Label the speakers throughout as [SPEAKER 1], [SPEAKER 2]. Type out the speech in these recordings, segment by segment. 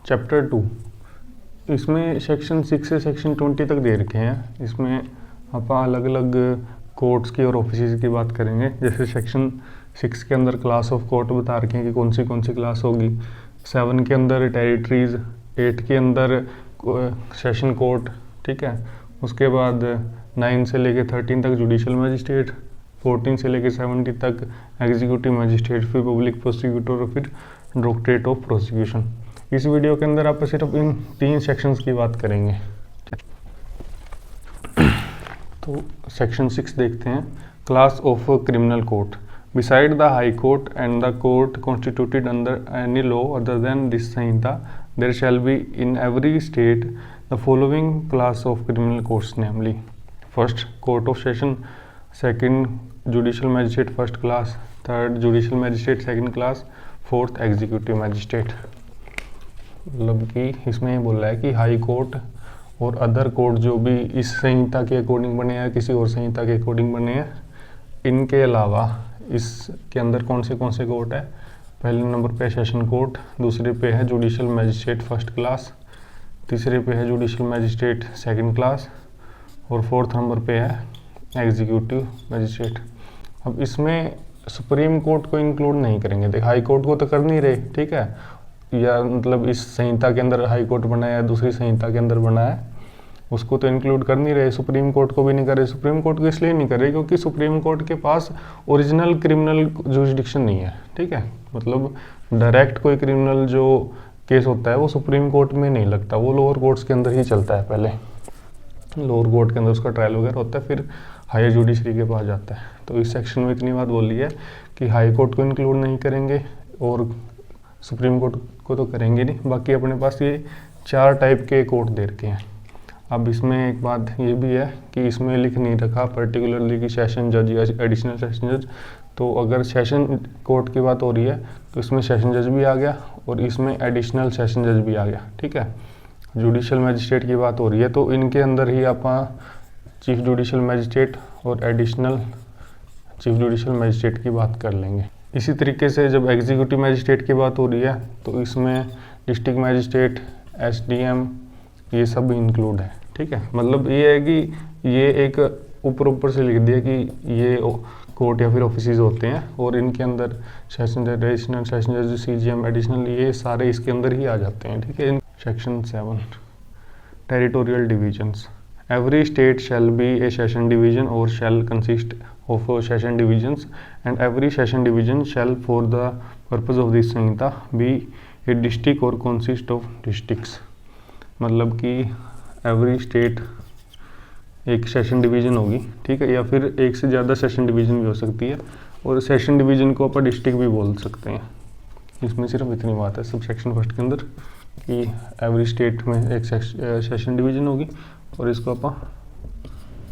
[SPEAKER 1] Chapter 2, इसमें section 6 से section 20 तक दे रखे हैं। इसमें आप अलग अलग कोर्ट्स की और ऑफिसेज की बात करेंगे। जैसे सेक्शन 6 के अंदर क्लास ऑफ कोर्ट बता रखे हैं कि कौन सी क्लास होगी। 7 के अंदर टेरिटरीज, 8 के अंदर सेशन कोर्ट, ठीक है। उसके बाद 9 से लेके 13 तक जुडिशल मजिस्ट्रेट, 14 से लेके 70 तक एग्जीक्यूटिव मजिस्ट्रेट, फिर पब्लिक प्रोसिक्यूटर और फिर डायरेक्टरेट ऑफ प्रोसिक्यूशन। इस वीडियो के अंदर आप सिर्फ इन 3 सेक्शंस की बात करेंगे। तो सेक्शन 6 देखते हैं, class of criminal court. Beside the high Court and the court constituted under any law other than this Sanhita, there shall be in every state the following class of criminal courts, namely first court of session, second judicial magistrate first class, third judicial magistrate second class, fourth executive magistrate. मतलब कि इसमें बोल रहा है कि High Court और other court जो भी इस संहिता के अकॉर्डिंग बने हैं, किसी और संहिता के अकॉर्डिंग बने हैं, इनके अलावा इसके अंदर कौन से कोर्ट है। पहले नंबर पे सेशन कोर्ट, दूसरे पे है जुडिशल मैजिस्ट्रेट फर्स्ट क्लास, तीसरे पे है जुडिशल मैजिस्ट्रेट सेकंड क्लास और फोर्थ नंबर पे है एग्जीक्यूटिव मैजिस्ट्रेट। अब इसमें सुप्रीम कोर्ट को इंक्लूड नहीं करेंगे। देख, हाई कोर्ट को तो कर नहीं रहे, ठीक है, या मतलब इस संहिता के अंदर हाई कोर्ट बना है या दूसरी संहिता के अंदर बना है, उसको तो इंक्लूड कर नहीं रहे। सुप्रीम कोर्ट को भी नहीं कर रहे। सुप्रीम कोर्ट को इसलिए नहीं कर रहे क्योंकि सुप्रीम कोर्ट के पास ओरिजिनल क्रिमिनल जुरिसडिक्शन नहीं है, ठीक है। मतलब डायरेक्ट कोई क्रिमिनल जो केस होता है वो सुप्रीम कोर्ट में नहीं लगता, वो लोअर कोर्ट्स के अंदर ही चलता है। पहले लोअर कोर्ट के अंदर उसका ट्रायल वगैरह होता है, फिर हायर जुडिशरी के पास जाता है। तो इस सेक्शन में इतनी बात बोली है कि हाई कोर्ट को इंक्लूड नहीं करेंगे और सुप्रीम कोर्ट को तो करेंगे नहीं। बाकी अपने पास ये 4 टाइप के कोर्ट दे रखे हैं। अब इसमें एक बात ये भी है कि इसमें लिख नहीं रखा पर्टिकुलरली कि सेशन जज या एडिशनल सेशन जज। तो अगर सेशन कोर्ट की बात हो रही है तो इसमें सेशन जज भी आ गया और इसमें एडिशनल सेशन जज भी आ गया, ठीक है। जुडिशल मैजिस्ट्रेट की बात हो रही है तो इनके अंदर ही आप चीफ जुडिशल मैजिस्ट्रेट और एडिशनल चीफ जुडिशल मैजिस्ट्रेट की बात कर लेंगे। इसी तरीके से जब एग्जीक्यूटिव मैजिस्ट्रेट की बात हो रही है तो इसमें डिस्ट्रिक्ट मैजिस्ट्रेट, एसडीएम, ये सब इंक्लूड है, ठीक है। मतलब ये है कि ये एक ऊपर से लिख दिया कि ये कोर्ट या फिर ऑफिसेज होते हैं और इनके अंदर सेशन जज, एडिशनल सेशन जज, सीजीएम, एडिशनल, ये सारे इसके अंदर ही आ जाते हैं, ठीक है। Section 7, territorial divisions. Every state shall be a session division or shall consist of session divisions, and every session division shall, for the purpose of this Samhita, be a district or consist of districts। मतलब कि every state एक session division होगी, ठीक है, या फिर एक से ज़्यादा सेशन डिवीजन भी हो सकती है और सेशन डिवीजन को अपन डिस्ट्रिक्ट भी बोल सकते हैं। इसमें सिर्फ इतनी बात है सब सेक्शन फर्स्ट के अंदर कि एवरी स्टेट में एक सेशन डिवीजन होगी और इसको अपन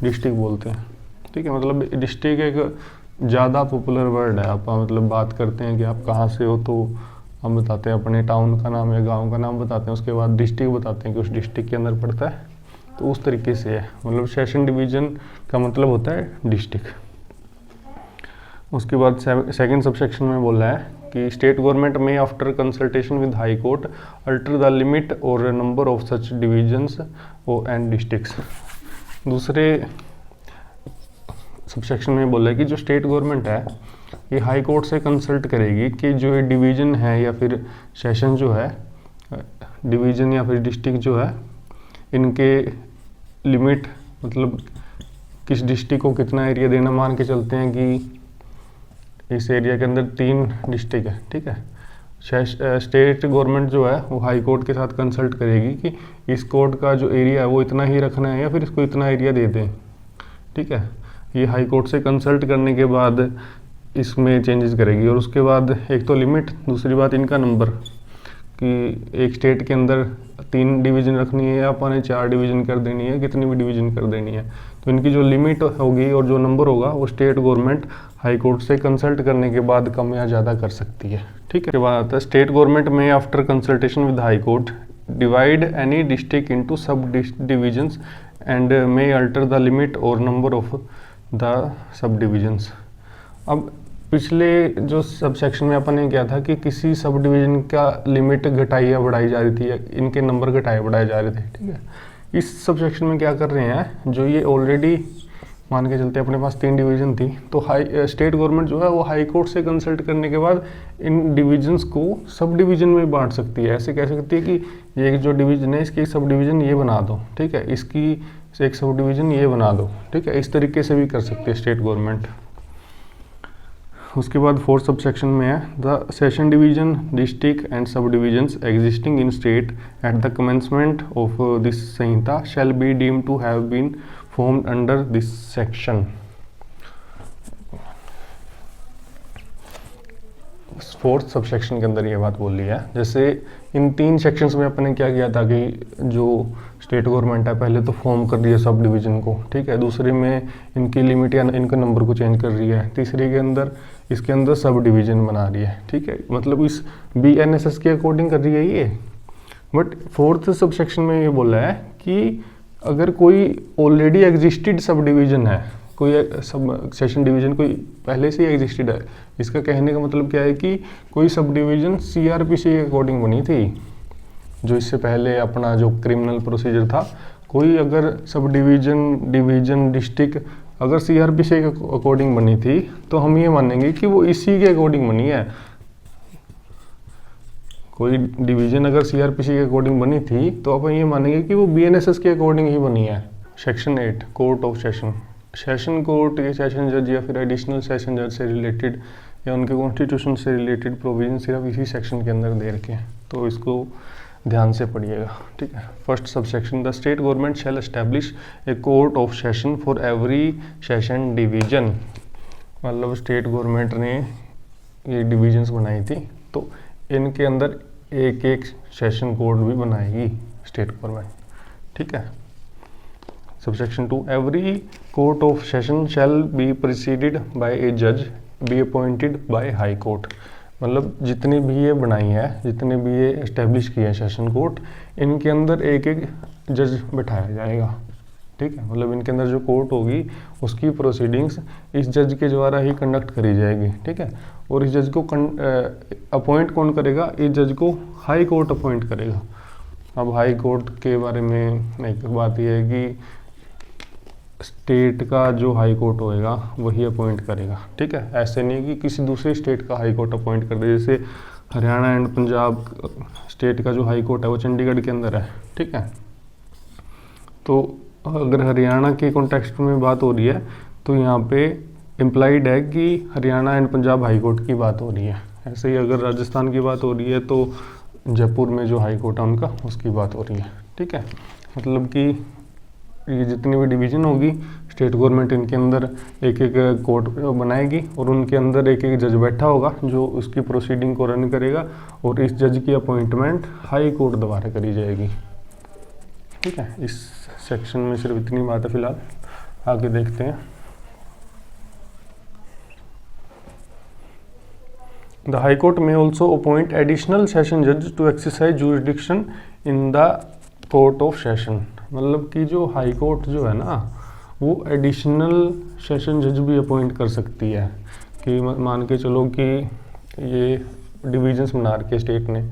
[SPEAKER 1] डिस्ट्रिक्ट बोलते हैं, ठीक है। मतलब डिस्ट्रिक्ट एक ज़्यादा पॉपुलर वर्ड है। आप मतलब बात करते हैं कि आप कहाँ से हो तो हम बताते हैं अपने टाउन का नाम या गांव का नाम बताते हैं, उसके बाद डिस्ट्रिक्ट बताते हैं कि उस डिस्ट्रिक्ट के अंदर पड़ता है। तो उस तरीके से है, मतलब सेशन डिवीज़न का मतलब होता है डिस्ट्रिक्ट। उसके बाद सेकंड सबसेक्शन में बोला है कि state government may after consultation with high court alter the limit or number of such divisions and districts. दूसरे सबसेक्शन में बोला है कि जो स्टेट गवर्नमेंट है ये हाई कोर्ट से कंसल्ट करेगी कि जो ये डिवीज़न है या फिर सेशन जो है, डिवीज़न या फिर डिस्ट्रिक्ट जो है, इनके लिमिट, मतलब किस डिस्ट्रिक्ट को कितना एरिया देना। मान के चलते हैं कि इस एरिया के अंदर 3 डिस्ट्रिक्ट है, ठीक है। स्टेट गवर्नमेंट जो है वो हाई कोर्ट के साथ कंसल्ट करेगी कि इस कोर्ट का जो एरिया है वो इतना ही रखना है या फिर इसको इतना एरिया दे दें, ठीक है। ये हाई कोर्ट से कंसल्ट करने के बाद इसमें चेंजेस करेगी। और उसके बाद एक तो लिमिट, दूसरी बात इनका नंबर, कि एक स्टेट के अंदर 3 डिवीज़न रखनी है या अपन ने 4 डिवीज़न कर देनी है, कितनी भी डिवीज़न कर देनी है। तो इनकी जो लिमिट होगी और जो नंबर होगा वो स्टेट गवर्नमेंट हाई कोर्ट से कंसल्ट करने के बाद कम या ज़्यादा कर सकती है, ठीक है। उसके बाद आता है state government may after consultation with high court divide any district into sub divisions and may alter the limit or number of the sub divisions. अब पिछले जो सब सेक्शन में अपन ने किया था कि किसी सब डिवीज़न का लिमिट घटाई या बढ़ाई जा रही थी, या इनके नंबर घटाए बढ़ाए जा रहे थे, ठीक है। इस सब सेक्शन में क्या कर रहे हैं, जो ये ऑलरेडी मान के चलते अपने पास 3 डिवीज़न थी, तो स्टेट गवर्नमेंट जो है वो हाई कोर्ट से कंसल्ट करने के बाद इन डिवीजन्स को सब डिवीज़न में बांट सकती है। ऐसे कह सकती है कि ये जो डिवीज़न है इसकी सब डिवीज़न ये बना दो, ठीक है, इसकी एक सब डिवीज़न ये बना दो, ठीक है। इस तरीके से भी कर सकती है स्टेट गवर्नमेंट। उसके बाद 4th सब सेक्शन में है the session division, district and sub divisions existing in state at the commencement of this Sanhita shall be deemed to have been formed under this section। 4th sub section के अंदर ये बात बोल रही है। जैसे इन 3 सेक्शंस में अपन ने क्या किया था कि जो स्टेट गवर्नमेंट है पहले तो फॉर्म कर रही है सब डिवीजन को, ठीक है, दूसरे में इनकी लिमिट या इनके नंबर को चेंज कर रही है, तीसरे के अंदर इसके अंदर सब डिवीजन बना रही है, ठीक है, मतलब इस BNSS के अकॉर्डिंग कर रही है ये। बट 4th सब सेक्शन में ये बोला है कि अगर कोई ऑलरेडी एग्जिस्टेड सब डिवीज़न है, कोई सब सेशन डिवीज़न कोई पहले से ही एग्जिस्टेड है, इसका कहने का मतलब क्या है कि कोई सब डिवीज़न CRPC के अकॉर्डिंग बनी थी, जो इससे पहले अपना जो क्रिमिनल प्रोसीजर था, कोई अगर सब डिवीज़न डिस्ट्रिक्ट अगर CRPC के अकॉर्डिंग बनी थी तो हम ये मानेंगे कि वो इसी के अकॉर्डिंग बनी है। कोई डिवीज़न अगर CRPC के अकॉर्डिंग बनी थी तो अपन ये मानेंगे कि वो BNSS के अकॉर्डिंग ही बनी है। Section 8 court of session. Session court ये सेशन जज या फिर एडिशनल सेशन जज से रिलेटेड या उनके कॉन्स्टिट्यूशन से रिलेटेड प्रोविजन सिर्फ इसी सेक्शन के अंदर दे रखे हैं, तो इसको ध्यान से पढ़िएगा, ठीक है। 1st sub section the state government shell establish a court of session for every session division. मतलब स्टेट गवर्नमेंट ने ये डिवीजन्स बनाई थी, तो इनके अंदर एक एक सेशन कोर्ट भी बनाएगी स्टेट गवर्नमेंट, ठीक है। Subsection 2 every court of session shall be presided by a जज be appointed by high court. मतलब जितनी भी ये बनाई है, जितने भी ये एस्टेब्लिश किए हैं सेशन कोर्ट, इनके अंदर एक एक जज बैठाया जाएगा, ठीक है। मतलब इनके अंदर जो कोर्ट होगी उसकी प्रोसीडिंग्स इस जज के द्वारा ही कंडक्ट करी जाएगी, ठीक है। और इस जज को अपॉइंट कौन करेगा, इस जज को हाई कोर्ट अपॉइंट करेगा। अब हाई कोर्ट के बारे में एक बात यह है कि स्टेट का जो हाई कोर्ट होएगा वही अपॉइंट करेगा, ठीक है। ऐसे नहीं कि किसी दूसरे स्टेट का हाई कोर्ट अपॉइंट कर दे, जैसे हरियाणा एंड पंजाब स्टेट का जो हाई कोर्ट है वो चंडीगढ़ के अंदर है, ठीक है। तो अगर हरियाणा के कॉन्टेक्स्ट में बात हो रही है तो यहाँ पे इम्प्लाइड है कि Haryana and Punjab high court की बात हो रही है। ऐसे ही अगर राजस्थान की बात हो रही है तो जयपुर में जो हाई कोर्ट है उनका उसकी बात हो रही है, ठीक है। मतलब कि ये जितनी भी डिवीज़न होगी स्टेट गवर्नमेंट इनके अंदर एक एक कोर्ट बनाएगी और उनके अंदर एक एक जज बैठा होगा जो उसकी प्रोसीडिंग को रन करेगा, और इस जज की अपॉइंटमेंट हाई कोर्ट द्वारा करी जाएगी, ठीक है। इस सेक्शन में सिर्फ इतनी बात है फिलहाल, आगे देखते हैं। The High Court may also appoint additional session judge to exercise jurisdiction in the court of session। मतलब कि जो हाई कोर्ट जो है ना वो एडिशनल सेशन जज भी अपॉइंट कर सकती है, कि मान के चलो कि ये डिविजन्स बना रखे स्टेट ने,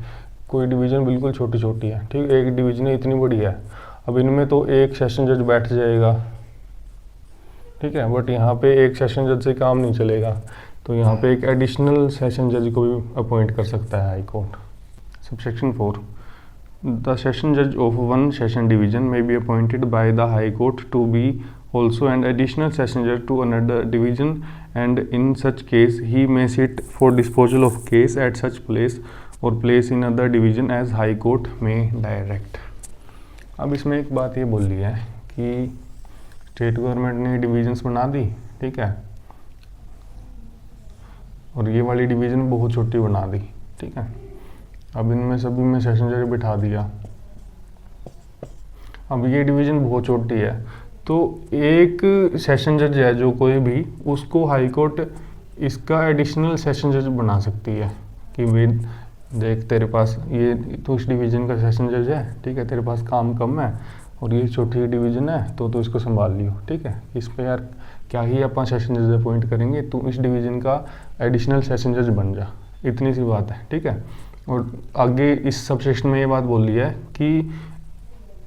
[SPEAKER 1] कोई डिवीज़न बिल्कुल छोटी छोटी है, ठीक, एक डिवीज़न इतनी बड़ी है, अब इनमें तो एक सेशन जज बैठ जाएगा, ठीक है। बट यहाँ पे एक सेशन जज से काम नहीं चलेगा, तो यहाँ पे एक एडिशनल सेशन जज को भी अपॉइंट कर सकता है high court. Subsection 4 the session जज of one session division may be appointed by the high court to be also an additional session judge to another division, and in such case he may sit for disposal of case at such place or place in other division as high court may direct। अब इसमें एक बात ये बोल रही है कि state government ने डिविजन्स बना दी, ठीक है, और ये वाली डिवीज़न बहुत छोटी बना दी, ठीक है। अब इनमें सभी में सेशन जज बिठा दिया, अब ये डिवीज़न बहुत छोटी है, तो एक सेशन जज है जो कोई भी, उसको हाई कोर्ट इसका एडिशनल सेशन जज बना सकती है कि भाई देख तेरे पास ये तो इस डिवीज़न का सेशन जज है, ठीक है, तेरे पास काम कम है, और ये छोटी डिवीज़न है तो इसको संभाल लियो, ठीक है। इस पे यार क्या ही अपन सेशन जज अपॉइंट करेंगे, तू इस डिवीज़न का एडिशनल सेशन जज बन जा, इतनी सी बात है, ठीक है। और आगे इस सब सेक्शन में ये बात बोली है कि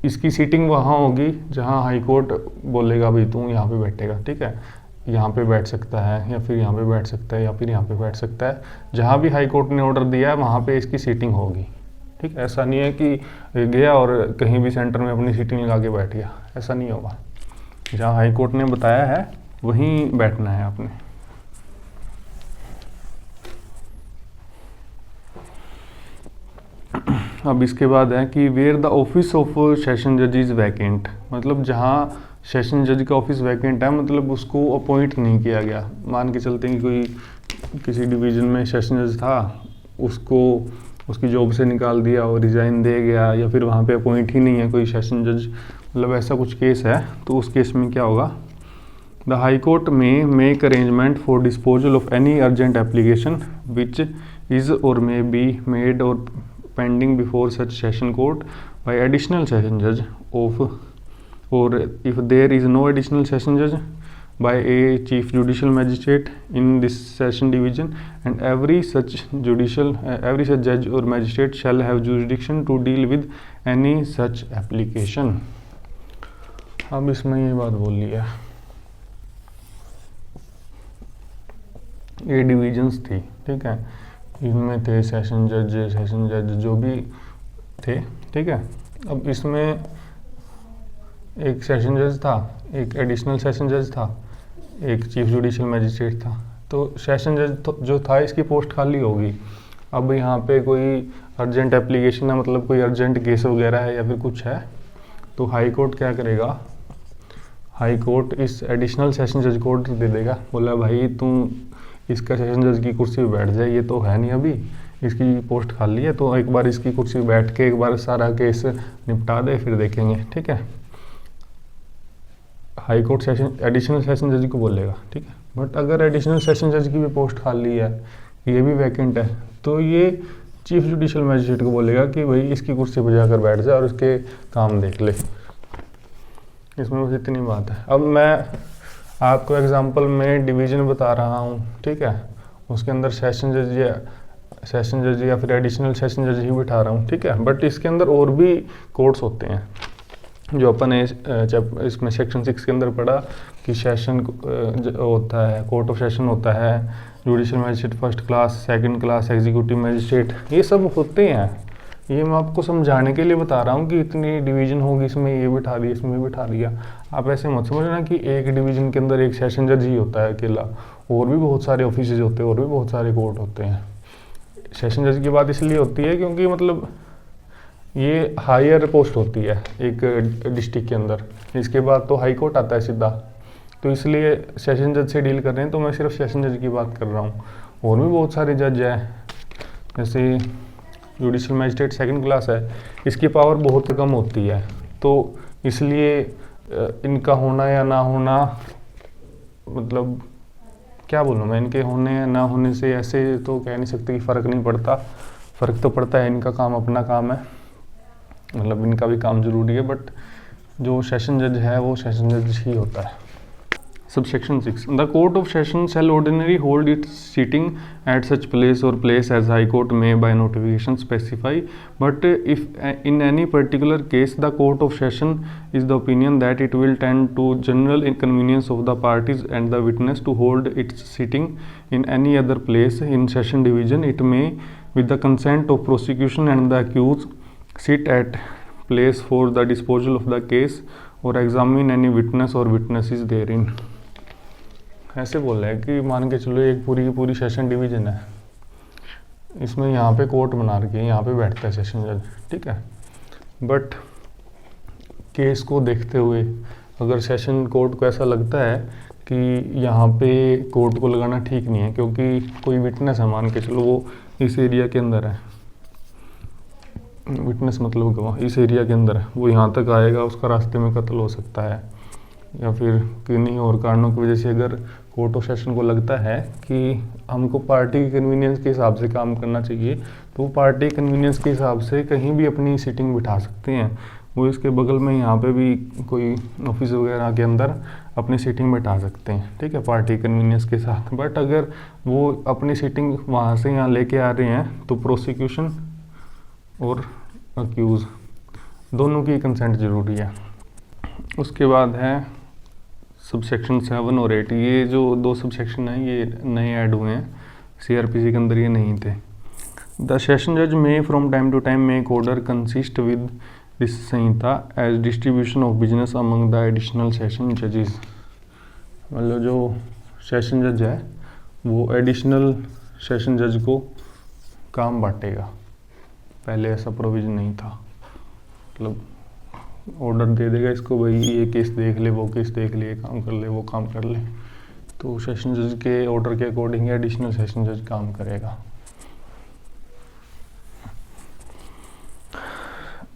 [SPEAKER 1] इसकी सीटिंग वहाँ होगी जहाँ हाई कोर्ट बोलेगा भाई तू यहाँ पे बैठेगा, ठीक है। यहाँ पे बैठ सकता है या फिर यहाँ पे बैठ सकता है या फिर यहाँ पे बैठ सकता है, जहाँ भी हाई कोर्ट ने ऑर्डर दिया है वहाँ पे इसकी सीटिंग होगी, ठीक है। ऐसा नहीं है कि गया और कहीं भी सेंटर में अपनी सीटिंग लगा के बैठ गया, ऐसा नहीं होगा। जहाँ हाई कोर्ट ने बताया है वहीं बैठना है आपने। अब इसके बाद है कि where the office of session जज इज़ वैकेंट, मतलब जहाँ सेशन जज का ऑफिस वैकेंट है, मतलब उसको अपॉइंट नहीं किया गया। मान के चलते हैं कि कोई किसी डिवीज़न में सेशन जज था, उसको उसकी जॉब से निकाल दिया और रिज़ाइन दे गया, या फिर वहाँ पे अपॉइंट ही नहीं है कोई सेशन जज, मतलब ऐसा कुछ केस है, तो उस केस में क्या होगा, द हाई कोर्ट में make arrangement for disposal of any urgent application which is और मे बी मेड और pending before such session court by additional session judge of, or if there is no additional session judge, by a chief judicial magistrate in this session division, and every such judge or magistrate shall have jurisdiction to deal with any such application। अब इसमें ये बात बोल ली है, ये divisions थी, ठीक है, इनमें थे सेशन जज जो भी थे, ठीक है। अब इसमें एक सेशन जज था, एक एडिशनल सेशन जज था, एक चीफ जुडिशियल मैजिस्ट्रेट था। तो सेशन जज जो था इसकी पोस्ट खाली होगी। अब यहाँ पे कोई अर्जेंट एप्लीकेशन है, मतलब कोई अर्जेंट केस वगैरह है या फिर कुछ है, तो हाई कोर्ट क्या करेगा, हाई कोर्ट इस एडिशनल सेशन जज को ऑर्डर दे देगा, बोला भाई तू इसका सेशन जज की कुर्सी पे बैठ जाए, ये तो है नहीं अभी, इसकी पोस्ट खाली है, तो एक बार इसकी कुर्सी पे बैठ के एक बार सारा केस निपटा दे, फिर देखेंगे, ठीक है। High court session additional session जज को बोलेगा, ठीक है। बट अगर एडिशनल सेशन जज की भी पोस्ट खाली है, ये भी वैकेंट है, तो ये चीफ जुडिशियल मैजिस्ट्रेट को बोलेगा कि भाई इसकी कुर्सी पर जाकर बैठ जाए और उसके काम देख ले। इसमें बस इतनी बात है। अब मैं आपको एग्जांपल में डिवीज़न बता रहा हूँ, ठीक है, उसके अंदर सेशन जज या फिर एडिशनल सेशन जज ही बिठा रहा हूँ, ठीक है। बट इसके अंदर और भी कोर्ट्स होते हैं जो अपन इसमें सेक्शन 6 के अंदर पढ़ा कि सेशन होता है, कोर्ट ऑफ सेशन होता है, judicial magistrate first class, second class, executive magistrate, ये सब होते हैं। ये मैं आपको समझाने के लिए बता रहा हूँ कि इतनी डिवीज़न होगी, इसमें ये बिठा दिया, इसमें ये बिठा दिया। आप ऐसे मत समझना कि एक डिवीज़न के अंदर एक सेशन जज ही होता है अकेला, और भी बहुत सारे ऑफिसेज होते हैं, और भी बहुत सारे कोर्ट होते हैं। सेशन जज की बात इसलिए होती है क्योंकि मतलब ये हायर पोस्ट होती है एक डिस्ट्रिक्ट के अंदर, इसके बाद तो हाई कोर्ट आता है सीधा, तो इसलिए सेशन जज से डील कर रहे हैं, तो मैं सिर्फ सेशन जज की बात कर रहा हूँ। और भी बहुत सारे जज हैं, जैसे जुडिशियल मैजिस्ट्रेट सेकंड क्लास है, इसकी पावर बहुत कम होती है, तो इसलिए इनका होना या ना होना, मतलब क्या बोलूँ मैं, इनके होने या ना होने से ऐसे तो कह नहीं सकते कि फ़र्क नहीं पड़ता, फ़र्क तो पड़ता है, इनका काम अपना काम है, मतलब इनका भी काम ज़रूरी है, बट जो सेशन जज है वो सेशन जज ही होता है। Subsection 6. The Court of Session shall ordinarily hold its sitting at such place or place as High Court may by notification specify, but if in any particular case the Court of Session is the opinion that it will tend to general inconvenience of the parties and the witness to hold its sitting in any other place in Session Division, it may, with the consent of prosecution and the accused, sit at place for the disposal of the case or examine any witness or witnesses therein। ऐसे बोल रहे हैं कि मान के चलो एक पूरी की पूरी सेशन डिवीज़न है, इसमें यहाँ पे कोर्ट बना रखी है, यहाँ पे बैठता है सेशन जज, ठीक है। बट केस को देखते हुए अगर सेशन कोर्ट को ऐसा लगता है कि यहाँ पे कोर्ट को लगाना ठीक नहीं है, क्योंकि कोई विटनेस है, मान के चलो वो इस एरिया के अंदर है, विटनेस मतलब गवाह इस एरिया के अंदर है, वो यहाँ तक आएगा, उसका रास्ते में कत्ल हो सकता है, या फिर किन्हीं और कारणों की वजह से अगर कोर्ट ऑफ सेशन को लगता है कि हमको पार्टी के कन्वीनियंस के हिसाब से काम करना चाहिए, तो वो पार्टी कन्वीनियंस के हिसाब से कहीं भी अपनी सीटिंग बिठा सकते हैं। वो इसके बगल में यहाँ पे भी कोई ऑफिस वगैरह के अंदर अपनी सीटिंग बैठा सकते हैं, ठीक है, पार्टी कन्वीनियंस के साथ। बट अगर वो अपनी सीटिंग वहाँ से यहाँ लेके आ रहे हैं तो प्रोसिक्यूशन और अक्यूज़ दोनों की कंसेंट ज़रूरी है। उसके बाद है सबसेक्शन 7 और 8। ये जो 2 सबसेक्शन हैं ये नए ऐड हुए हैं, CRPC के अंदर ये नहीं थे। द सेशन जज मे from time to time make order consist with this Samhita as distribution of business among the additional session जजेस। मतलब जो सेशन जज है वो एडिशनल सेशन जज को काम बांटेगा, पहले ऐसा प्रोविजन नहीं था। मतलब ऑर्डर दे देगा इसको, भाई ये केस देख ले, वो केस देख ले, ये काम कर ले, वो काम कर ले, तो सेशन जज के ऑर्डर के अकॉर्डिंग एडिशनल सेशन जज काम करेगा।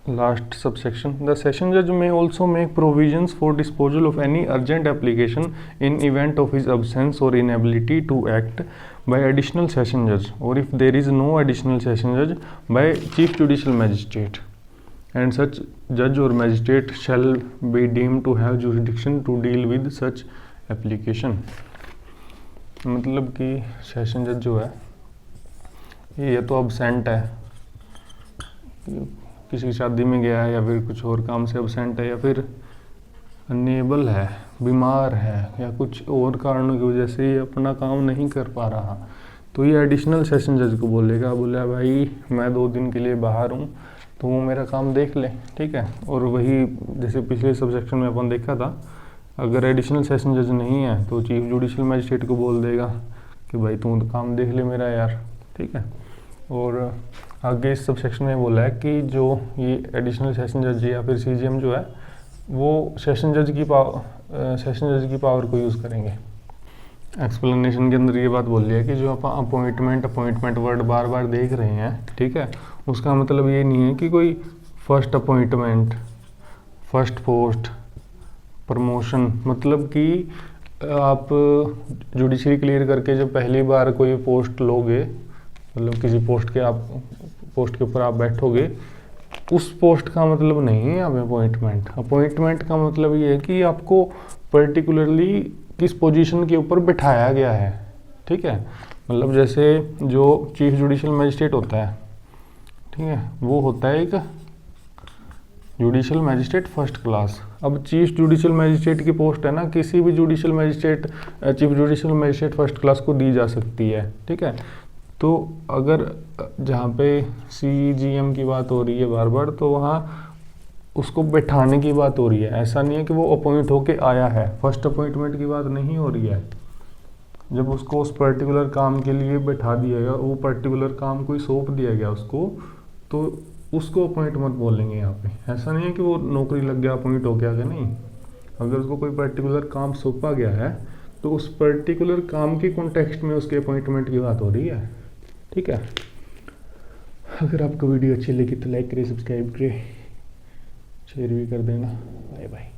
[SPEAKER 1] लास्ट सबसेक्शन, द सेशन जज में also make provisions for disposal of any urgent application in event of his absence or inability to act by additional session judge, or if there is no additional session judge, by chief judicial magistrate, and such judge or magistrate shall be deemed to have jurisdiction to deal with such application। मतलब कि session जज जो है ये तो absent है, किसी शादी में गया है या फिर कुछ और काम से अब्सेंट है, या फिर अनेबल है, बीमार है, या कुछ और कारणों की वजह से ये अपना काम नहीं कर पा रहा, तो ये एडिशनल सेशन जज को बोलेगा, बोला भाई मैं 2 दिन के लिए बाहर हूँ तो वो मेरा काम देख ले, ठीक है। और वही जैसे पिछले सबसेक्शन में अपन देखा था, अगर एडिशनल सेशन जज नहीं है तो चीफ जुडिशियल मैजिस्ट्रेट को बोल देगा कि भाई तू तो काम देख ले मेरा यार, ठीक है। और आगे इस सबसेक्शन में बोला है कि जो ये एडिशनल सेशन जज या फिर CJM जो है वो सेशन जज की पावर को यूज़ करेंगे। एक्सप्लेनेशन के अंदर ये बात बोल लिया कि जो अपन अपॉइंटमेंट वर्ड बार बार देख रहे हैं, ठीक है, उसका मतलब ये नहीं है कि कोई first appointment, first post, promotion, मतलब कि आप जुडिशरी क्लियर करके जब पहली बार कोई पोस्ट लोगे, मतलब किसी पोस्ट के ऊपर आप बैठोगे, उस पोस्ट का मतलब नहीं है आप अपॉइंटमेंट का मतलब ये है कि आपको पर्टिकुलरली किस पोजीशन के ऊपर बिठाया गया है, ठीक है। मतलब जैसे जो चीफ जुडिशियल मैजिस्ट्रेट होता है, ठीक है, वो होता है एक जुडिशियल मैजिस्ट्रेट फर्स्ट क्लास। अब चीफ जुडिशियल मैजिस्ट्रेट की पोस्ट है ना, किसी भी judicial magistrate chief judicial magistrate first class को दी जा सकती है, ठीक है। तो अगर जहाँ पे CJM की बात हो रही है बार बार, तो वहाँ उसको बैठाने की बात हो रही है, ऐसा नहीं है कि वो अपॉइंट होके आया है, फर्स्ट अपॉइंटमेंट की बात नहीं हो रही है। जब उसको उस पर्टिकुलर काम के लिए बैठा दिया गया, वो पर्टिकुलर काम कोई सौंप दिया गया उसको, तो उसको अपॉइंटमेंट बोलेंगे यहाँ पे। ऐसा नहीं है कि वो नौकरी लग गया अपॉइंट हो गया, नहीं। अगर उसको कोई पर्टिकुलर काम सौंपा गया है तो उस पर्टिकुलर काम के कॉन्टेक्स्ट में उसके अपॉइंटमेंट की बात हो रही है, ठीक है। अगर आपको वीडियो अच्छी लगी तो लाइक करें, सब्सक्राइब करें, शेयर भी कर देना। Bye bye.